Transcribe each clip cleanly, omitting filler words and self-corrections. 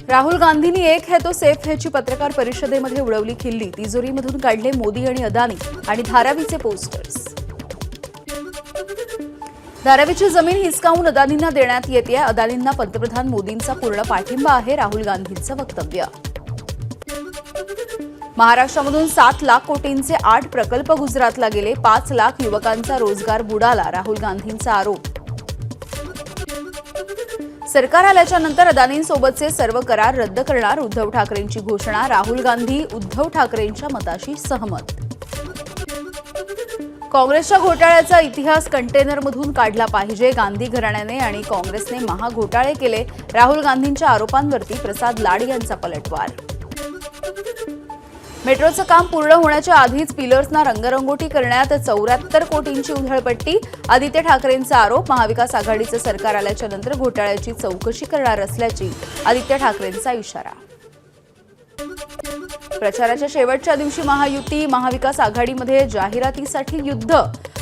राहुल गांधींनी एक है तो सेफ हैची पत्रकार परिषदेमध्ये उडवली खिल्ली। तिजोरीमधून काढले मोदी आणि अदानी आणि धारावीचे पोस्टर्स। धारावीची जमीन हिसकावून अदानींना देण्यात येते। अदानींना पंतप्रधान मोदींचा पूर्ण पाठिंबा आहे, राहुल गांधींचं वक्तव्य। महाराष्ट्रामधून 7 लाख कोटींचे 8 प्रकल्प गुजरातला गेले। 5 लाख युवकांचा रोजगार बुडाला, राहुल गांधींचा आरोप। सरकार आल्याच्या नंतर अदानींसोबतचे सर्व करार रद्द करणार, उद्धव ठाकरेंची घोषणा। राहुल गांधी उद्धव ठाकरेंच्या मताशी सहमत। काँग्रेसच्या घोटाळ्याचा इतिहास कंटेनरमधून काढला पाहिजे। गांधी घराण्याने आणि काँग्रेसने महाघोटाळे केले। राहुल गांधींच्या आरोपांवरती प्रसाद लाड यांचा पलटवार। मेट्रोचं काम पूर्ण होण्याच्या आधीच पिलर्सना रंगरंगोटी करण्यात 74 कोटींची उधळपट्टी। आदित्य ठाकरेंचा आरोप। महाविकास आघाडीचं सरकार आल्याच्या नंतर घोटाळ्याची चौकशी करणार असल्याची आदित्य ठाकरेंचा इशारा। प्रचाराच्या शेवटच्या दिवशी महायुती महाविकास आघाडीमध्ये जाहिरातीसाठी युद्ध।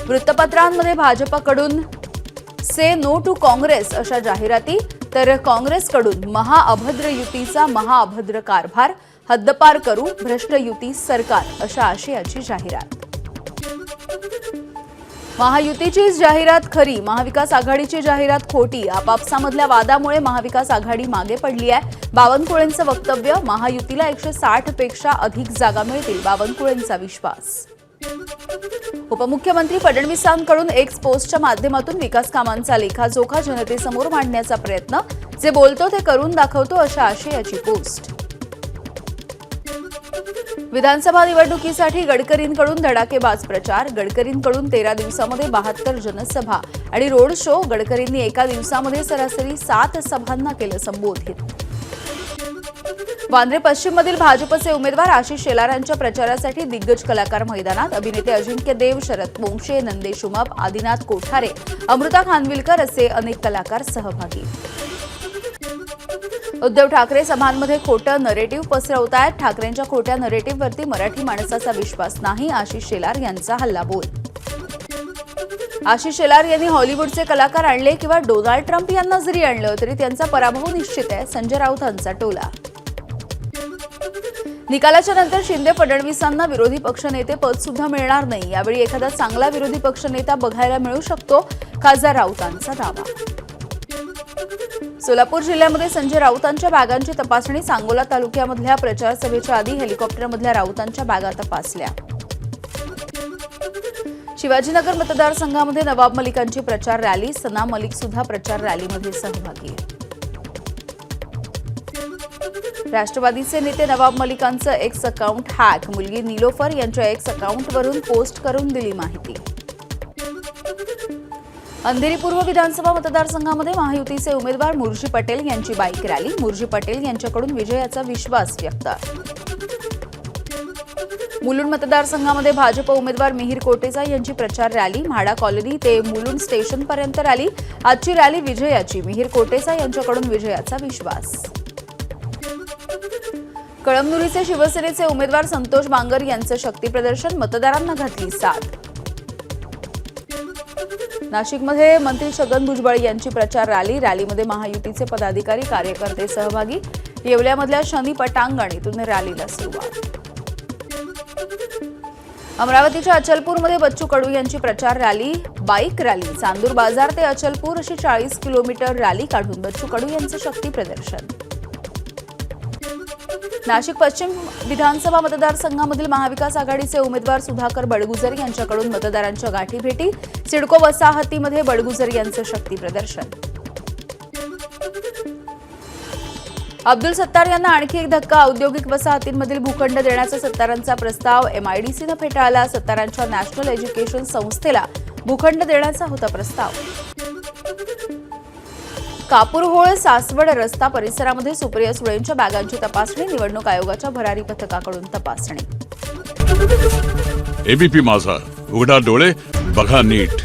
वृत्तपत्रांमध्ये भाजपकडून से नो टू काँग्रेस अशा जाहिराती, तर काँग्रेसकडून महाअभद्र युतीचा महाअभद्र कारभार, हद्दपार करू भ्रष्ट युती सरकार अशा आशयाची जाहिरात। महायुतीची जाहिरात खरी, महाविकास आघाडीची जाहिरात खोटी। आपापसामधल्या वादामुळे महाविकास आघाडी मागे पडली आहे। बावनकुळेंचं वक्तव्य। महायुतीला 160 पेक्षा अधिक जागा मिळतील, बावनकुळेंचा विश्वास। उपमुख्यमंत्री फडणवीसांकडून एक्स पोस्टच्या माध्यमातून विकास कामांचा लेखाजोखा जनतेसमोर मांडण्याचा प्रयत्न। जे बोलतो ते करून दाखवतो अशा आशयाची पोस्ट। विधानसभा निवडणुकीसाठी गडकरींकडून धडाकेबाज प्रचार। गडकरींकडून 13 दिवसांमध्ये 72 जनसभा आणि रोड शो। गडकरींनी एका दिवसामध्ये सरासरी 7 सभांना केलं संबोधित। वांद्रे पश्चिममधील भाजपचे उमेदवार आशिष शेलार यांच्या प्रचारासाठी दिग्गज कलाकार मैदानात। अभिनेते अजिंक्य देव, शरद मोंक्षे, नंदेश उमाप, आदिनाथ कोठारे, अमृता खानविलकर असे अनेक कलाकार सहभागी। उद्धव ठाकरे सभांमध्ये खोटं नरेटिव्ह पसरवतायत। ठाकरेंच्या खोट्या नरेटिव्हवरती मराठी माणसाचा विश्वास नाही, आशिष शेलार यांचा हल्लाबोल। आशिष शेलार यांनी हॉलिवूडचे कलाकार आणले किंवा डोनाल्ड ट्रम्प यांना जरी आणलं तरी त्यांचा पराभव निश्चित आहे, संजय राऊतांचा टोला। निकालाच्या नंतर शिंदे फडणवीसांना विरोधी पक्षनेते पद सुद्धा मिळणार नाही। यावेळी एखादा चांगला विरोधी पक्षनेता बघायला मिळू शकतो, खासदार राऊतांचा दावा। सोलापूर जिल्ह्यामध्ये संजय राऊतांच्या बॅगांची तपासणी। सांगोला तालुक्यामधल्या प्रचार सभेच्या आधी हेलिकॉप्टरमधल्या राऊतांच्या बॅगा तपासल्या। शिवाजीनगर मतदारसंघामध्ये नवाब मलिकांची प्रचार रॅली। सना मलिक सुद्धा प्रचार रॅलीमध्ये सहभागी। राष्ट्रवादीचे नेते नवाब मलिकांचं एक्स अकाउंट हॅक। मुलगी निलोफर यांच्या एक्स अकाउंटवरून पोस्ट करून दिली माहिती। अंधेरी पूर्व विधानसभा मतदारसंघामध्ये महायुतीचे उमेदवार मुर्शी पटेल यांची बाईक रॅली। मुर्शी पटेल यांच्याकडून विजयाचा विश्वास व्यक्त। मुलुंड मतदारसंघामध्ये भाजप उमेदवार मिहिर कोटेचा यांची प्रचार रॅली। म्हाडा कॉलनी ते मुलुंड स्टेशनपर्यंत रॅली। आजची रॅली विजयाची, मिहिर कोटेचा यांच्याकडून विजयाचा विश्वास। कळमनुरीचे शिवसेनेचे उमेदवार संतोष बांगर यांचं शक्ती प्रदर्शन। मतदारांना घातली साथ। नाशिकमध्ये मंत्री छगन भुजबळ यांची प्रचार रॅली। रॅलीमध्ये महायुतीचे पदाधिकारी कार्यकर्ते सहभागी। येवल्यामधल्या शनी पटांगण इथून रॅलीला सुरुवात। अमरावतीच्या अचलपूरमध्ये बच्चू कडू यांची प्रचार रॅली, बाईक रॅली। चांदूर बाजार ते अचलपूर अशी 40 किलोमीटर रॅली काढून बच्चू कडू यांचं शक्ती प्रदर्शन। नाशिक पश्चिम विधानसभा मतदारसंघामधील महाविकास आघाडीचे उमेदवार सुधाकर बडगुजर यांच्याकडून मतदारांच्या गाठीभेटी। सिडको वसाहतीमध्ये बडगुजर यांचं शक्ती प्रदर्शन। अब्दुल सत्तार यांना आणखी एक धक्का। औद्योगिक वसाहतींमधील भूखंड देण्याचा सत्तारांचा प्रस्ताव एमआयडीसीनं फेटाळला। सत्तारांच्या नॅशनल एज्युकेशन संस्थेला भूखंड देण्याचा होता प्रस्ताव। कापूरहोळ सासवड रस्ता परिसरामध्ये सुप्रिया सुळेंच्या बॅगांची तपासणी। निवडणूक आयोगाच्या भरारी पथकाकडून तपासणी। एबीपी माझा, उघडा डोळे बघा नीट।